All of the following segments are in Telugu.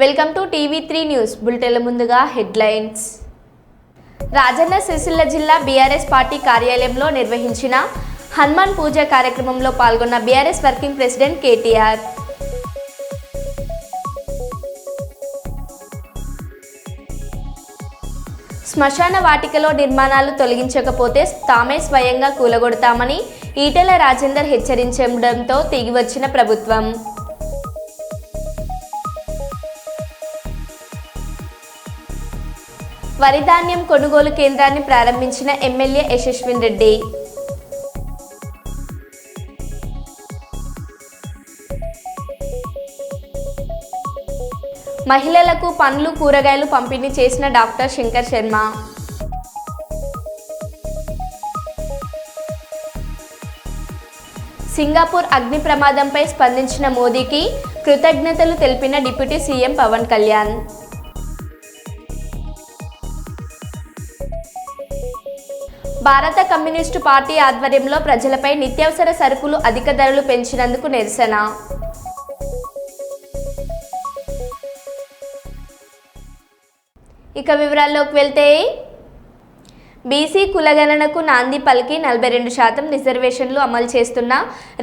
వెల్కమ్ టు టీవీ3 న్యూస్ బులెటిన్ల ముందుగా హెడ్లైన్స్. రాజన్న సిరిసిల్ల జిల్లా బీఆర్ఎస్ పార్టీ కార్యాలయంలో నిర్వహించిన హనుమాన్ పూజ కార్యక్రమంలో పాల్గొన్న బీఆర్ఎస్ వర్కింగ్ ప్రెసిడెంట్ కేటీఆర్. శ్మశాన వాటికలో నిర్మాణాలు తొలగించకపోతే తామే స్వయంగా కూలగొడతామని ఈటెల రాజేందర్ హెచ్చరించడంతో తిగివచ్చిన ప్రభుత్వం. వరి ధాన్యం కొనుగోలు కేంద్రాన్ని ప్రారంభించిన ఎమ్మెల్యే యశస్విన్ రెడ్డి. మహిళలకు పండ్లు కూరగాయలు పంపిణీ చేసిన డాక్టర్ శంకర్ శర్మ. సింగపూర్ అగ్ని ప్రమాదంపై స్పందించిన మోదీకి కృతజ్ఞతలు తెలిపిన డిప్యూటీ సీఎం పవన్ కళ్యాణ్. భారత కమ్యూనిస్టు పార్టీ ఆధ్వర్యంలో ప్రజలపై నిత్యావసర సరుకులు అధిక ధరలు పెంచినందుకు నిరసన. ఇక వివరాల్లోకి వెళ్తే, బీసీ కులగణనకు నాంది పలికి 42% రిజర్వేషన్లు అమలు చేస్తున్న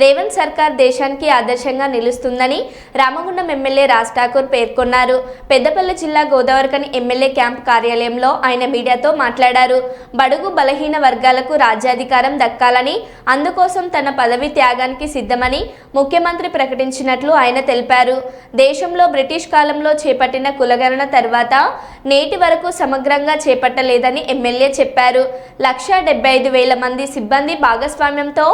రేవంత్ సర్కార్ దేశానికి ఆదర్శంగా నిలుస్తుందని రామగుండం ఎమ్మెల్యే రాజ్ ఠాకూర్ పేర్కొన్నారు. పెద్దపల్లి జిల్లా గోదావరిఖని ఎమ్మెల్యే క్యాంప్ కార్యాలయంలో ఆయన మీడియాతో మాట్లాడారు. బడుగు బలహీన వర్గాలకు రాజ్యాధికారం దక్కాలని, అందుకోసం తన పదవి త్యాగానికి సిద్ధమని ముఖ్యమంత్రి ప్రకటించినట్లు ఆయన తెలిపారు. దేశంలో బ్రిటిష్ కాలంలో చేపట్టిన కులగణన తర్వాత నేటి వరకు సమగ్రంగా చేపట్టలేదని ఎమ్మెల్యే చెప్పారు. 1,75,000 మంది సిబ్బంది భాగస్వామ్యంతో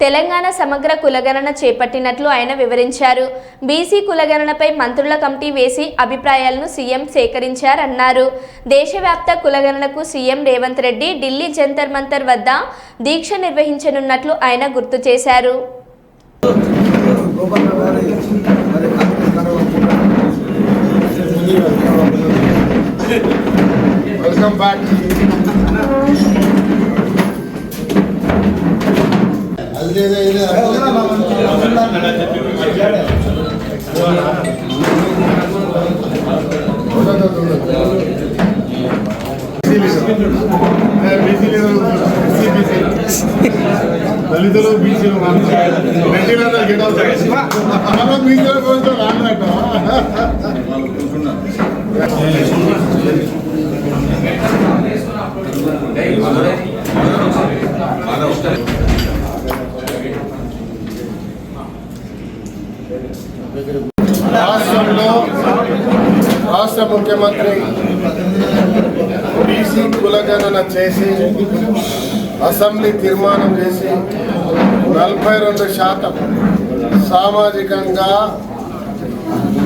తెలంగాణ సమగ్ర కులగణన చేపట్టినట్లు ఆయన వివరించారు. బీసీ కులగణనపై మంత్రుల కమిటీ వేసి అభిప్రాయాలను సీఎం సేకరించారన్నారు. దేశవ్యాప్త కులగణనకు సీఎం రేవంత్ రెడ్డి ఢిల్లీ జంతర్ మంతర్ వద్ద దీక్ష నిర్వహించనున్నట్లు ఆయన గుర్తు చేశారు. Welcome back. దళితులు బీసీలు రాష్ట్రంలో రాష్ట్ర ముఖ్యమంత్రి బీసీ కులగణన చేసి అసెంబ్లీ తీర్మానం చేసి 42% సామాజికంగా,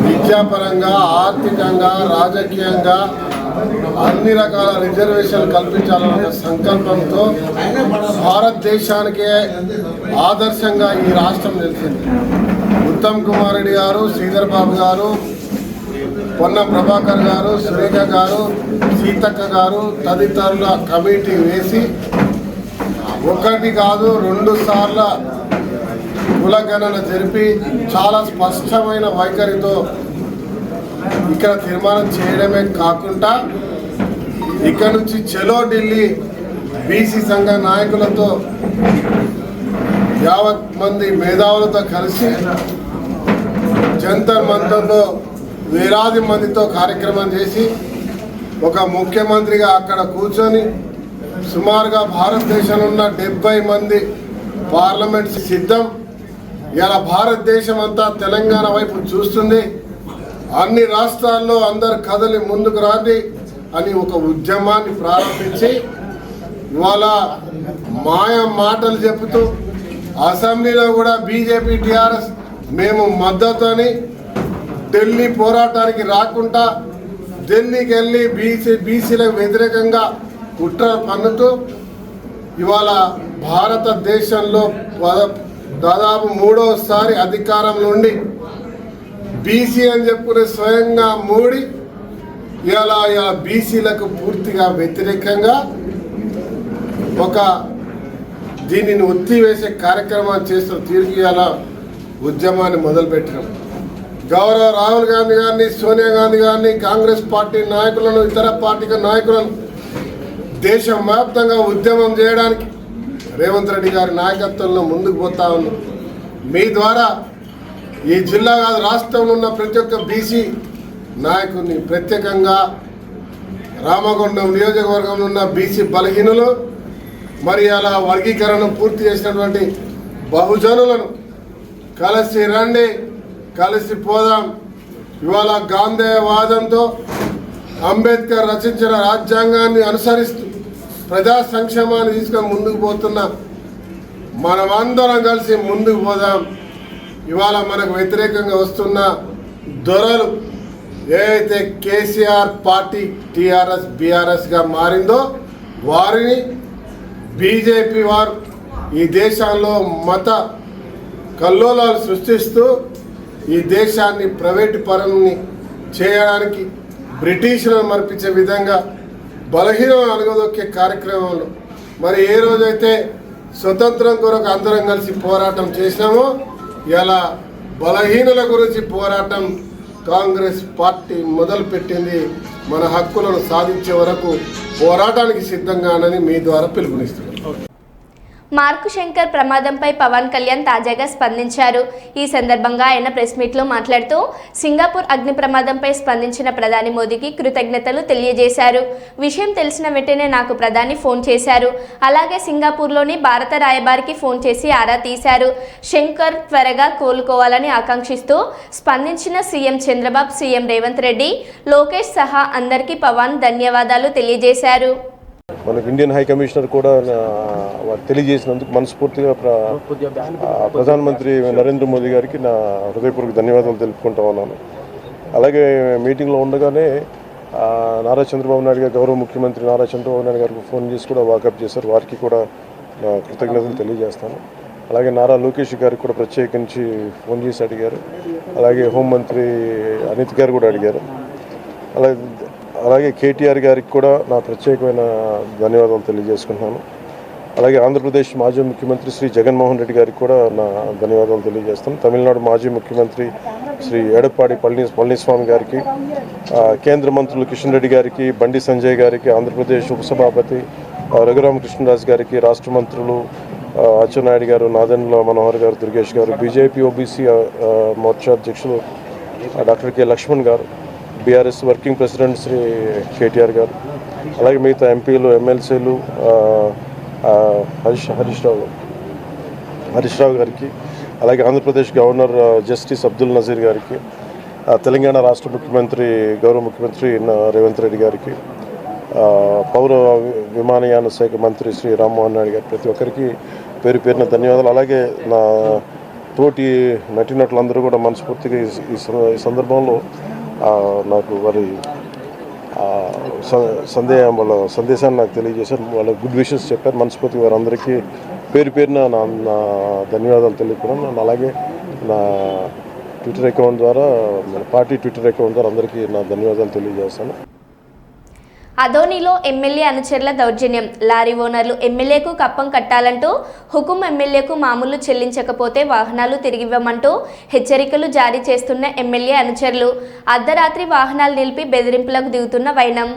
విద్యాపరంగా, ఆర్థికంగా, రాజకీయంగా అన్ని రకాల రిజర్వేషన్లు కల్పించాలనే సంకల్పంతో భారతదేశానికే ఆదర్శంగా ఈ రాష్ట్రం నిలిచింది. ఉత్తమ్ కుమార్ రెడ్డి గారు, శ్రీధర్ బాబు గారు, పొన్నం ప్రభాకర్ గారు, సురేఖ గారు, సీతక్క గారు తదితరుల కమిటీ వేసి 1 కాదు 2 సార్లు కులగణన జరిపి చాలా స్పష్టమైన వైఖరితో ఇక్కడ తీర్మానం చేయడమే కాకుండా ఇక్కడ నుంచి చలో ఢిల్లీ బీసీ సంఘ నాయకులతో 50 మంది మేధావులతో కలిసి జంతర్ మంతర్లో వేలాది మందితో కార్యక్రమం చేసి ఒక ముఖ్యమంత్రిగా అక్కడ కూర్చొని సుమారుగా భారతదేశంలో ఉన్న 70 మంది పార్లమెంట్ సిద్ధం. ఇలా భారతదేశం అంతా తెలంగాణ వైపు చూస్తుంది. అన్ని రాష్ట్రాల్లో అందరు కదలి ముందుకు రాండి అని ఒక ఉద్యమాన్ని ప్రారంభించి ఇవాళ మాయ మాటలు చెబుతూ అసెంబ్లీలో కూడా బీజేపీ టీఆర్ఎస్ మేము మద్దతు అని ఢిల్లీ పోరాటానికి రాకుండా ఢిల్లీకి వెళ్ళి బీసీలకు వ్యతిరేకంగా కుట్ర పన్నుతూ ఇవాళ భారతదేశంలో దాదాపు 3వసారి అధికారంలో ఉండి బీసీ అని చెప్పుకునే స్వయంగా మోడీ ఇలా బీసీలకు పూర్తిగా వ్యతిరేకంగా ఒక దీనిని ఒత్తివేసే కార్యక్రమాలు చేస్తూ తిరిగి అలా ఉద్యమాన్ని మొదలుపెట్టినాం. గౌరవ రాహుల్ గాంధీ గారిని, సోనియా గాంధీ గారిని, కాంగ్రెస్ పార్టీ నాయకులను, ఇతర పార్టీ నాయకులను దేశం వ్యాప్తంగా ఉద్యమం చేయడానికి రేవంత్ రెడ్డి గారి నాయకత్వంలో ముందుకు పోతా ఉన్నాం. మీ ద్వారా ఈ జిల్లా కాదు రాష్ట్రంలో ఉన్న ప్రతి ఒక్క బీసీ నాయకుడిని, ప్రత్యేకంగా రామగుండం నియోజకవర్గంలో ఉన్న బీసీ బలహీనులు, మరి అలా వర్గీకరణ పూర్తి చేసినటువంటి బహుజనులను కలిసి రండి, కలిసి పోదాం. ఇవాళ గాంధేయవాదంతో అంబేద్కర్ రచించిన రాజ్యాంగాన్ని అనుసరిస్తూ ప్రజా సంక్షేమాన్ని తీసుకొని ముందుకు పోతున్న మనమందరం కలిసి ముందుకు పోదాం. ఇవాళ మనకు వ్యతిరేకంగా వస్తున్న దొరలు ఏదైతే కేసీఆర్ పార్టీ టీఆర్ఎస్ బీఆర్ఎస్గా మారిందో వారిని బీజేపీ వారు ఈ దేశంలో మత కల్లోలాలు సృష్టిస్తూ ఈ దేశాన్ని ప్రైవేటు పరుని చేయడానికి బ్రిటిషులను మర్పించే విధంగా బలహీనం అణగదొక్కే కార్యక్రమంలో మరి ఏ రోజైతే స్వతంత్రం కొరకు అందరం కలిసి పోరాటం చేసినామో ఇలా బలహీనుల గురించి పోరాటం కాంగ్రెస్ పార్టీ మొదలుపెట్టింది. మన హక్కులను సాధించే వరకు పోరాటానికి సిద్ధంగానని మీ ద్వారా పిలుపునిస్తున్నాం. మార్కు శంకర్ ప్రమాదంపై పవన్ కళ్యాణ్ తాజాగా స్పందించారు. ఈ సందర్భంగా ఆయన ప్రెస్ మీట్లో మాట్లాడుతూ సింగపూర్ అగ్ని ప్రమాదంపై స్పందించిన ప్రధాని మోదీకి కృతజ్ఞతలు తెలియజేశారు. విషయం తెలిసిన వెంటనే నాకు ప్రధాని ఫోన్ చేశారు. అలాగే సింగపూర్లోని భారత రాయబారికి ఫోన్ చేసి ఆరా తీశారు. శంకర్ త్వరగా కోలుకోవాలని ఆకాంక్షిస్తూ స్పందించిన సీఎం చంద్రబాబు, సీఎం రేవంత్ రెడ్డి, లోకేష్ సహా అందరికీ పవన్ ధన్యవాదాలు తెలియజేశారు. మనకు ఇండియన్ హై కమిషనర్ కూడా తెలియజేసినందుకు మనస్ఫూర్తిగా ప్రధానమంత్రి నరేంద్ర మోదీ గారికి నా హృదయపూర్వక ధన్యవాదాలు తెలుపుకుంటా ఉన్నాను. అలాగే మీటింగ్లో ఉండగానే నారా చంద్రబాబు నాయుడు గారు, గౌరవ ముఖ్యమంత్రి నారా చంద్రబాబు నాయుడు గారికి ఫోన్ చేసి కూడా వాకప్ చేశారు. వారికి కూడా నా కృతజ్ఞతలు తెలియజేస్తాను. అలాగే నారా లోకేష్ గారికి కూడా ప్రత్యేకించి ఫోన్ చేసి అడిగారు. అలాగే హోంమంత్రి అనిత్ గారు కూడా అడిగారు. అలాగే కేటీఆర్ గారికి కూడా నా ప్రత్యేకమైన ధన్యవాదాలు తెలియజేసుకుంటున్నాను. అలాగే ఆంధ్రప్రదేశ్ మాజీ ముఖ్యమంత్రి శ్రీ జగన్మోహన్ రెడ్డి గారికి కూడా నా ధన్యవాదాలు తెలియజేస్తాను. తమిళనాడు మాజీ ముఖ్యమంత్రి శ్రీ ఎడప్పాడి పళనిస్వామి గారికి, కేంద్ర మంత్రులు కిషన్ రెడ్డి గారికి, బండి సంజయ్ గారికి, ఆంధ్రప్రదేశ్ ఉపసభాపతి రఘురామకృష్ణరాజు గారికి, రాష్ట్ర మంత్రులు అచ్చెన్నాయుడు గారు, నాదెండ్ల మనోహర్ గారు, దుర్గేష్ గారు, బీజేపీ ఓబీసీ మోర్చా అధ్యక్షులు డాక్టర్ కె లక్ష్మణ్ గారు, BRS working president Shri KTR గారు, అలాగే మిగతా ఎంపీలు, ఎమ్మెల్సీలు హరీష్ రావు గారికి, అలాగే ఆంధ్రప్రదేశ్ గవర్నర్ జస్టిస్ అబ్దుల్ నజీర్ గారికి, తెలంగాణ రాష్ట్ర ముఖ్యమంత్రి గౌరవ ముఖ్యమంత్రి రేవంత్ రెడ్డి గారికి, పౌర విమానయాన శాఖ మంత్రి శ్రీ రామ్మోహన్ నాయుడు గారు, ప్రతి ఒక్కరికి పేరు పేరున ధన్యవాదాలు. అలాగే నా తోటి నటీనటులందరూ కూడా మనస్ఫూర్తిగా ఈ సందర్భంలో నాకు వారి వాళ్ళ సందేశాన్ని నాకు తెలియజేశారు. వాళ్ళ గుడ్ విషెస్ చెప్పారు. మనస్ఫూర్తిగా వారందరికీ పేరు పేరున నా ధన్యవాదాలు తెలియకున్నాను. అలాగే నా ట్విట్టర్ అకౌంట్ ద్వారా, మన పార్టీ ట్విట్టర్ అకౌంట్ ద్వారా అందరికీ నా ధన్యవాదాలు తెలియజేస్తాను. అదోనిలో ఎమ్మెల్యే అనుచరుల దౌర్జన్యం. లారీ ఓనర్లు ఎమ్మెల్యేకు కప్పం కట్టాలంటూ హుకుం ఎమ్మెల్యేకు మామూలు చెల్లించకపోతే వాహనాలు తిరిగివ్వమంటూ హెచ్చరికలు జారీ చేస్తున్న ఎమ్మెల్యే అనుచరులు. అర్ధరాత్రి వాహనాలు నిలిపి బెదిరింపులకు దిగుతున్న వైనం.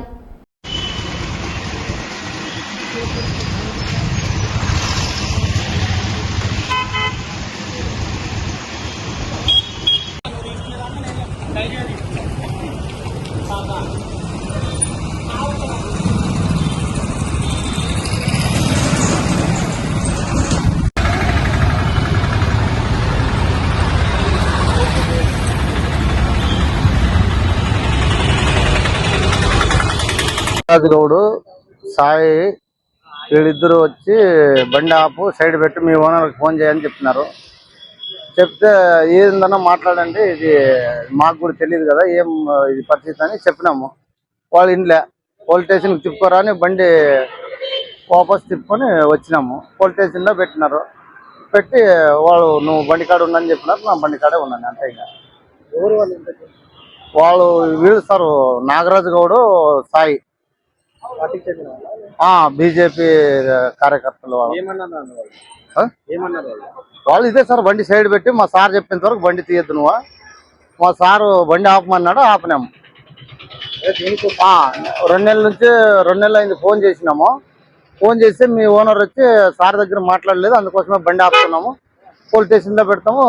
రాజుగౌడు, సాయి వీళ్ళిద్దరూ వచ్చి బండి ఆపు, సైడ్ పెట్టి మీ ఓనర్కి ఫోన్ చేయని చెప్తున్నారు. చెప్తే ఏందన్నా మాట్లాడండి, ఇది మాకు కూడా తెలియదు కదా ఏం ఇది పరిస్థితి అని చెప్పినాము. వాళ్ళు ఇంట్లో పోలీస్ స్టేషన్కి తిప్పుకోరా అని బండి వాపస్ తిప్పుకొని వచ్చినాము. పోలీస్ స్టేషన్లో పెట్టినారు. పెట్టి వాళ్ళు నువ్వు బండి కాడ ఉండని చెప్పినారు. నా బండి కాడే ఉన్నాను అంతే. ఇంకా ఎవరు వాళ్ళు వీళ్ళు సార్ నాగరాజు గౌడు, సాయి బీజేపీ కార్యకర్తలు. వాళ్ళు ఇదే సార్ బండి సైడ్ పెట్టి మా సార్ చెప్పేంత వరకు బండి తీయద్దు నువ్వు మా సారు బండి ఆపమన్నాడు, ఆపినాము. 2 నెలల నుంచి 2 నెలలు అయింది ఫోన్ చేసినాము. ఫోన్ చేస్తే మీ ఓనర్ వచ్చి సార్ దగ్గర మాట్లాడలేదు, అందుకోసమే బండి ఆపుతున్నాము, పోలీస్ స్టేషన్లో పెడతాము,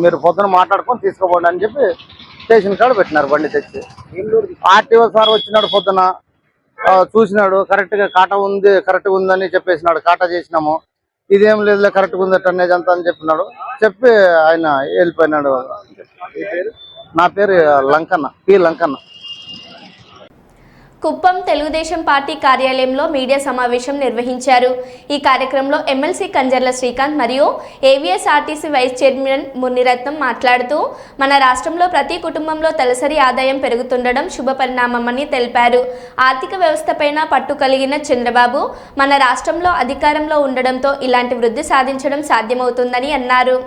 మీరు పొద్దున మాట్లాడుకొని తీసుకోపోండి అని చెప్పి స్టేషన్ కాడ పెట్టినారు బండి తెచ్చి. ఆర్టీఓ సార్ వచ్చినాడు పొద్దున, చూసినాడు, కరెక్ట్గా కాటా ఉంది, కరెక్ట్గా ఉందని చెప్పేసినాడు. కాటా చేసినాము, ఇదేం లేదులే కరెక్ట్గా ఉంది టన్నేజ్ అంతా అని చెప్పినాడు. చెప్పి ఆయన వెళ్ళిపోయినాడు. నా పేరు లంకన్న, పి లంకన్న. కుప్పం తెలుగుదేశం పార్టీ కార్యాలయంలో మీడియా సమావేశం నిర్వహించారు. ఈ కార్యక్రమంలో ఎమ్మెల్సీ కంజర్ల శ్రీకాంత్ మరియు ఏవీఎస్ఆర్టీసీ వైస్ చైర్మన్ మునిరత్నం మాట్లాడుతూ మన రాష్ట్రంలో ప్రతి కుటుంబంలో తలసరి ఆదాయం పెరుగుతుండడం శుభ పరిణామమని తెలిపారు. ఆర్థిక వ్యవస్థపైన పట్టు కలిగిన చంద్రబాబు మన రాష్ట్రంలో అధికారంలో ఉండడంతో ఇలాంటి వృద్ధి సాధించడం సాధ్యమవుతుందని అన్నారు.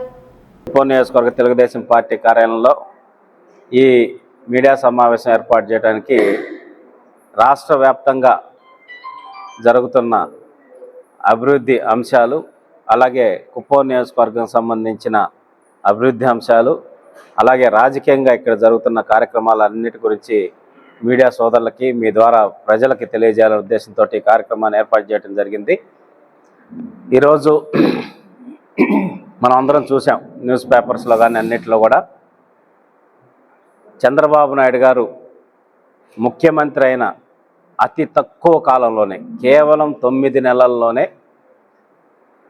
కుప్పం నియోజకవర్గ తెలుగుదేశం పార్టీ కార్యాలయంలో ఈ మీడియా సమావేశం ఏర్పాటు చేయడానికి రాష్ట్ర వ్యాప్తంగా జరుగుతున్న అభివృద్ధి అంశాలు, అలాగే కుప్పం నియోజకవర్గం సంబంధించిన అభివృద్ధి అంశాలు, అలాగే రాజకీయంగా ఇక్కడ జరుగుతున్న కార్యక్రమాలన్నిటి గురించి మీడియా సోదరులకి మీ ద్వారా ప్రజలకి తెలియజేయాలనే ఉద్దేశంతో ఈ కార్యక్రమాన్ని ఏర్పాటు చేయడం జరిగింది. ఈరోజు మనం అందరం చూసాం న్యూస్ పేపర్స్లో కానీ అన్నింటిలో కూడా చంద్రబాబు నాయుడు గారు ముఖ్యమంత్రి అయిన అతి తక్కువ కాలంలోనే, కేవలం 9 నెలల్లోనే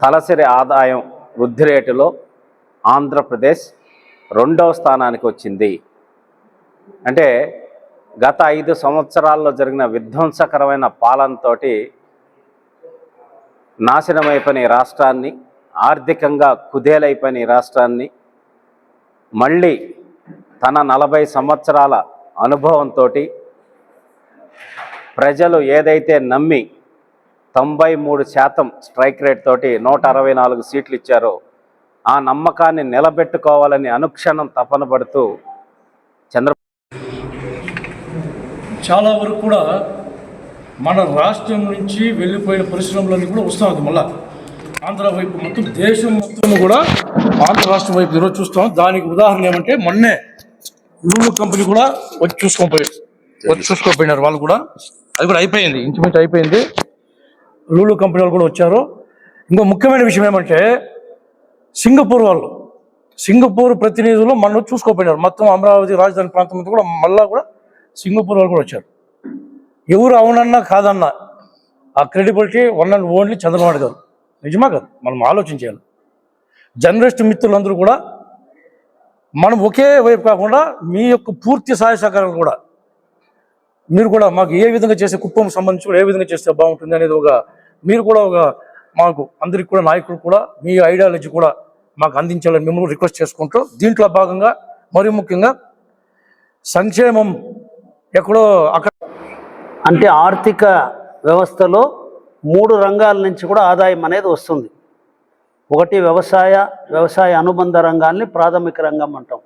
తలసరి ఆదాయం వృద్ధి రేటులో ఆంధ్రప్రదేశ్ 2వ స్థానానికి వచ్చింది. అంటే గత 5 సంవత్సరాల్లో జరిగిన విధ్వంసకరమైన పాలనతో నాశనమైపోయిన ఈ రాష్ట్రాన్ని, ఆర్థికంగా కుదేలైపోయిన ఈ రాష్ట్రాన్ని మళ్ళీ తన 40 సంవత్సరాల అనుభవంతో ప్రజలు ఏదైతే నమ్మి 93% స్ట్రైక్ రేట్ తోటి 164 సీట్లు ఇచ్చారో ఆ నమ్మకాన్ని నిలబెట్టుకోవాలని అనుక్షణం తపన పడుతూ చాలా వరకు కూడా మన రాష్ట్రం నుంచి వెళ్ళిపోయిన పరిశ్రమలన్నీ కూడా వస్తుంది. మళ్ళీ ఆంధ్ర వైపు మొత్తం, దేశం మొత్తం కూడా ఆంధ్ర రాష్ట్రం వైపు ఈరోజు చూస్తాం. దానికి ఉదాహరణ ఏమంటే మొన్నే లూలు కంపెనీ కూడా వచ్చి చూసుకోపోయినారు వాళ్ళు కూడా. అది కూడా అయిపోయింది, ఇంచుమించు అయిపోయింది. లూలు కంపెనీ వాళ్ళు కూడా వచ్చారు. ఇంకో ముఖ్యమైన విషయం ఏమంటే సింగపూర్ ప్రతినిధులు మనం చూసుకోపోయినారు. మొత్తం అమరావతి రాజధాని ప్రాంతం కూడా మళ్ళా కూడా సింగపూర్ వాళ్ళు కూడా వచ్చారు. ఎవరు అవునన్నా కాదన్నా ఆ credibility one and only Chandrababu గారు. నిజమా కాదు? మనం ఆలోచించాలి. జర్నలిస్ట్ మిత్రులందరూ కూడా మనం ఒకే వైపు కాకుండా మీ యొక్క పూర్తి సహాయ సహకారాలు కూడా మీరు కూడా మాకు ఏ విధంగా చేసే, కుప్పం సంబంధించి కూడా ఏ విధంగా చేస్తే బాగుంటుంది అనేది మీరు కూడా మాకు అందరికి కూడా నాయకులు కూడా మీ ఐడియాలజీ కూడా మాకు అందించాలని మిమ్మల్ని రిక్వెస్ట్ చేసుకుంటూ, దీంట్లో భాగంగా మరి ముఖ్యంగా సంక్షేమం ఎక్కడో అక్కడ అంటే ఆర్థిక వ్యవస్థలో 3 రంగాల నుంచి కూడా ఆదాయం అనేది వస్తుంది. ఒకటి వ్యవసాయ అనుబంధ రంగాల్ని ప్రాథమిక రంగం అంటాం.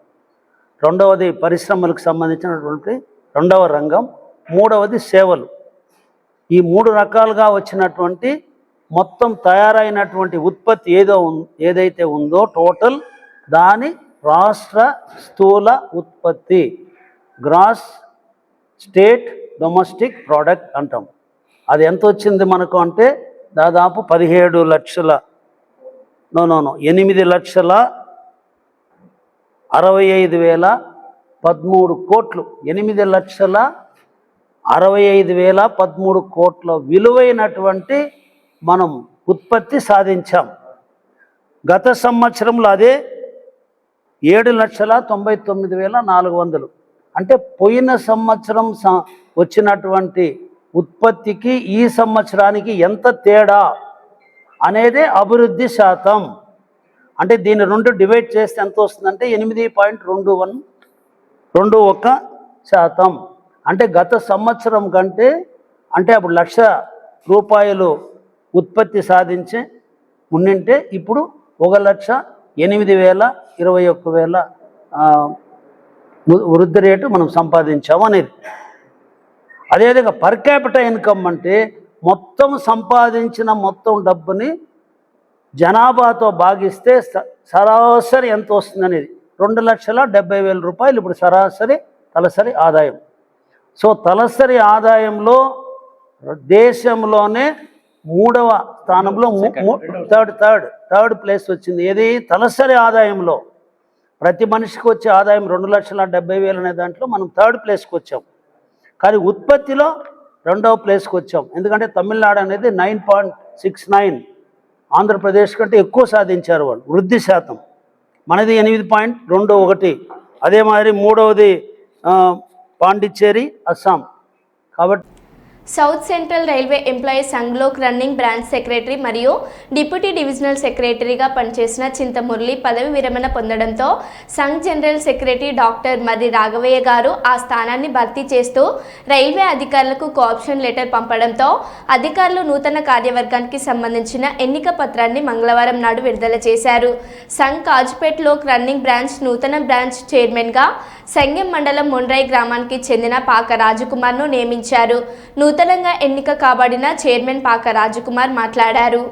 రెండవది పరిశ్రమలకు సంబంధించినటువంటి 2వ రంగం. 3వది సేవలు. ఈ 3 రకాలుగా వచ్చినటువంటి మొత్తం తయారైనటువంటి ఉత్పత్తి ఏదైతే ఉందో టోటల్ దాని రాష్ట్ర స్థూల ఉత్పత్తి, గ్రాస్ స్టేట్ డొమెస్టిక్ ప్రోడక్ట్ అంటాం. అది ఎంత వచ్చింది మనకు అంటే దాదాపు 8,65,13 కోట్లు. 8,65,13 కోట్ల విలువైనటువంటి మనం ఉత్పత్తి సాధించాం. గత సంవత్సరంలో అదే 7,99,400. అంటే పోయిన సంవత్సరం వచ్చినటువంటి ఉత్పత్తికి ఈ సంవత్సరానికి ఎంత తేడా అనేదే అభివృద్ధి శాతం. అంటే దీన్ని 2 డివైడ్ చేస్తే ఎంత వస్తుందంటే 8.21%. అంటే గత సంవత్సరం కంటే, అంటే అప్పుడు ₹1,00,000 ఉత్పత్తి సాధించి ఉండింటే ఇప్పుడు 1,08,021,000 వృద్ధి రేటు మనం సంపాదించాము అనేది. అదేవిధంగా పర్ క్యాపిటల్ ఇన్కమ్ అంటే మొత్తం సంపాదించిన మొత్తం డబ్బుని జనాభాతో భాగిస్తే సరాసరి ఎంత వస్తుంది అనేది. 2,70,000 రూపాయలు ఇప్పుడు సరాసరి తలసరి ఆదాయం. సో తలసరి ఆదాయంలో దేశంలోనే 3వ స్థానంలో థర్డ్ ప్లేస్ వచ్చింది. ఏది తలసరి ఆదాయంలో ప్రతి మనిషికి వచ్చే ఆదాయం 2,70,000 అనే దాంట్లో మనం థర్డ్ ప్లేస్కి వచ్చాం. కానీ ఉత్పత్తిలో 2వ ప్లేస్కి వచ్చాం. ఎందుకంటే తమిళనాడు అనేది 9.69, ఆంధ్రప్రదేశ్ కంటే ఎక్కువ సాధించారు వాళ్ళు వృద్ధి శాతం. మనది 8.21. అదే మాదిరి 3వది పాండిచ్చేరి, అస్సాం. కాబట్టి సౌత్ సెంట్రల్ రైల్వే ఎంప్లాయీస్ సంఘ్లోక్ రన్నింగ్ బ్రాంచ్ సెక్రటరీ మరియు డిప్యూటీ డివిజనల్ సెక్రటరీగా పనిచేసిన చింతమురళి పదవి విరమణ పొందడంతో Sangh general secretary doctor Marri Raghavayya garu ఆ స్థానాన్ని భర్తీ చేస్తూ రైల్వే అధికారులకు కోఆప్షన్ లెటర్ పంపడంతో అధికారులు నూతన కార్యవర్గానికి సంబంధించిన ఎన్నిక పత్రాన్ని మంగళవారం నాడు విడుదల చేశారు. సంఘ్ కాజ్పేట్ లోక్ రన్నింగ్ బ్రాంచ్ నూతన బ్రాంచ్ చైర్మన్గా సంగెం మండలం మొండ్రై గ్రామానికి చెందిన పాక రాజకుమార్ను నియమించారు. నూతనంగా ఎన్నిక కాబడిన చైర్మన్ పాక రాజకుమార్ మాట్లాడారు.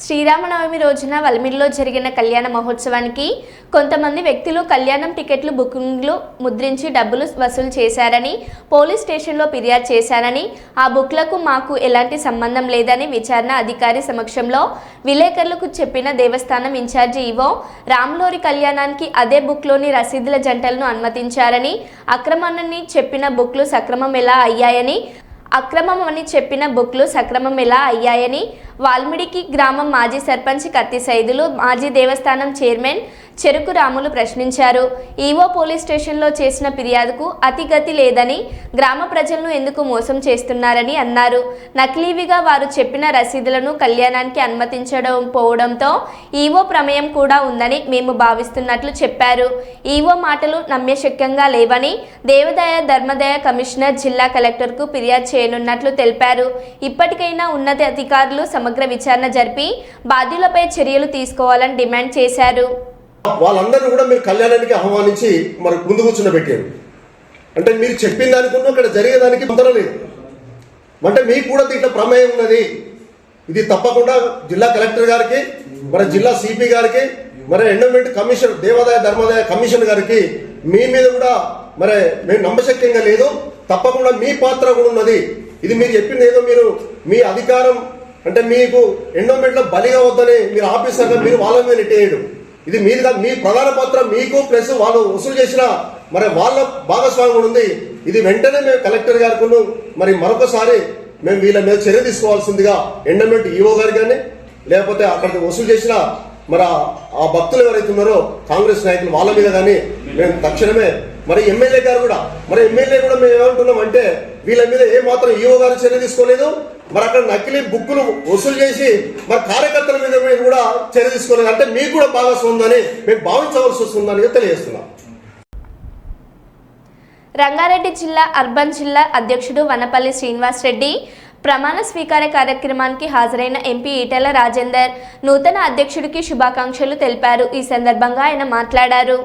శ్రీరామనవమి రోజున వల్మిడిలో జరిగిన కళ్యాణ మహోత్సవానికి కొంతమంది వ్యక్తులు కళ్యాణం టికెట్లు బుకింగ్లు ముద్రించి డబ్బులు వసూలు చేశారని పోలీస్ స్టేషన్లో ఫిర్యాదు చేశారని, ఆ బుక్లకు మాకు ఎలాంటి సంబంధం లేదని విచారణ అధికారి సమక్షంలో విలేకరులకు చెప్పిన దేవస్థానం ఇన్ఛార్జి ఈవో రామ్లోరి కళ్యాణానికి అదే బుక్లోని రసీదుల జంటలను అనుమతించారని, అక్రమమని చెప్పిన బుక్లు సక్రమం ఎలా అయ్యాయని వాల్మిడికి గ్రామం మాజీ సర్పంచ్ కత్తి సైదులు, మాజీ దేవస్థానం చైర్మన్ చెరుకు రాములు ప్రశ్నించారు. ఈవో పోలీస్ స్టేషన్లో చేసిన ఫిర్యాదుకు అతిగతి లేదని, గ్రామ ప్రజలను ఎందుకు మోసం చేస్తున్నారని అన్నారు. నకిలీవిగా వారు చెప్పిన రసీదులను కళ్యాణానికి అనుమతించడం పోవడంతో ఈవో ప్రమేయం కూడా ఉందని మేము భావిస్తున్నట్లు చెప్పారు. ఈవో మాటలు నమ్మశక్యంగా లేవని దేవాదాయ ధర్మాదాయ కమిషనర్ జిల్లా కలెక్టర్కు ఫిర్యాదు చేయనున్నట్లు తెలిపారు. ఇప్పటికైనా ఉన్నత అధికారులు సమగ్ర విచారణ జరిపి బాధ్యులపై చర్యలు తీసుకోవాలని డిమాండ్ చేశారు. వాళ్ళందరినీ కూడా మీరు కళ్యాణానికి ఆహ్వానించి మరి ముందు కూర్చున్నబెట్టారు. అంటే మీరు చెప్పిన దానికి ఇక్కడ జరిగేదానికి పొందడం లేదు. అంటే మీకు కూడా దీంట్లో ప్రమేయం ఉన్నది. ఇది తప్పకుండా జిల్లా కలెక్టర్ గారికి, మరి జిల్లా సిపి గారికి, మరి ఎండోమెంట్ కమిషన్ దేవాదాయ ధర్మాదాయ కమిషన్ గారికి మీ మీద కూడా మరి మేము నమ్మశక్యంగా లేదు. తప్పకుండా మీ పాత్ర కూడా ఉన్నది. ఇది మీరు చెప్పింది ఏదో మీరు మీ అధికారం అంటే మీకు ఎండోమెంట్లో బలిగా వద్దని మీరు ఆఫీసర్గా మీరు వాళ్ళ మీద నెట్టేయడం, ఇది మీది మీ ప్రధాన పాత్ర. మీకు ప్లస్ వాళ్ళు వసూలు చేసిన మరి వాళ్ళ భాగస్వామ్యం కూడా ఉంది. ఇది వెంటనే మేము కలెక్టర్ గారికి మరి మరొకసారి మేము వీళ్ళ మీద చర్య తీసుకోవాల్సిందిగా ఎండోమెంట్ ఈవో గారు కానీ లేకపోతే అక్కడ వసూలు చేసిన మరి ఆ భక్తులు ఎవరైతే ఉన్నారో కాంగ్రెస్ నాయకులు వాళ్ళ మీద కానీ మేము తక్షణమే మరి ఎమ్మెల్యే గారు కూడా మేము ఏమంటున్నాం అంటే వీళ్ళ మీద ఏ మాత్రం ఈవో గారు చర్య తీసుకోలేదు. మరి అక్కడ నకిలీ బుక్కులు వసూలు చేసి మరి కార్యకర్తల మీద కూడా చర్య తీసుకోలేదు. అంటే మీకు కూడా భాగస్వామ్యం ఉందని మేము భావించవలసి వస్తుందని తెలియజేస్తున్నాం. రంగారెడ్డి జిల్లా అర్బన్ జిల్లా అధ్యక్షుడు వనపల్లి శ్రీనివాస్ రెడ్డి ప్రమాణ స్వీకార కార్యక్రమానికి హాజరైన ఎంపీ ఈటెల రాజేందర్ నూతన అధ్యక్షుడికి శుభాకాంక్షలు తెలిపారు. ఈ సందర్భంగా ఆయన మాట్లాడారు.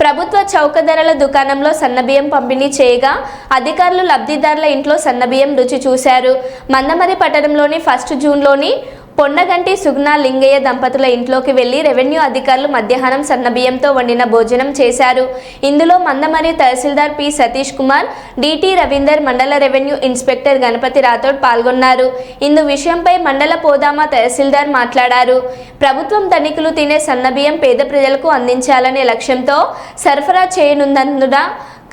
ప్రభుత్వ చౌక ధరల దుకాణంలో సన్నబియ్యం పంపిణీ చేయగా అధికారులు లబ్ధిదారుల ఇంట్లో సన్నబియ్యం రుచి చూశారు. మందమరి పట్టణంలోని 1 జూన్లోని పొన్నగంటి సుగ్నా లింగయ్య దంపతుల ఇంట్లోకి వెళ్లి రెవెన్యూ అధికారులు మధ్యాహ్నం సన్నబియ్యంతో వండిన భోజనం చేశారు. ఇందులో మందమరి తహసీల్దార్ పి సతీష్ కుమార్, డిటి రవీందర్, మండల రెవెన్యూ ఇన్స్పెక్టర్ గణపతి రాథోడ్ పాల్గొన్నారు. ఇందు విషయంపై మండల పోదామా తహసీల్దార్ మాట్లాడారు. ప్రభుత్వం ధనికులు తినే సన్నబియ్యం పేద ప్రజలకు అందించాలనే లక్ష్యంతో సరఫరా చేయనున్నందున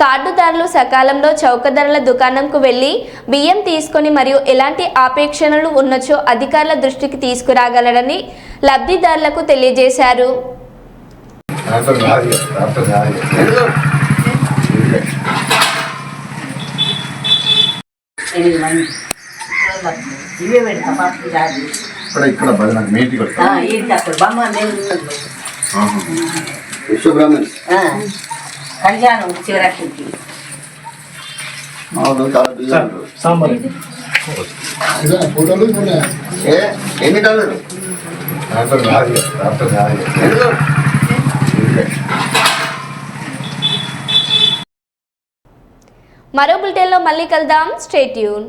కార్డుదారులు సకాలంలో చౌక ధరల దుకాణంకు వెళ్లి బియ్యం తీసుకొని మరియు ఎలాంటి ఆపేక్షణలు ఉన్నచో అధికారుల దృష్టికి తీసుకురాగలరని లబ్ధిదారులకు తెలియజేశారు. కళ్యాణం శివరాత్రికి మరో బులెటిన్లో మళ్ళీ కలుద్దాం. Stay tune.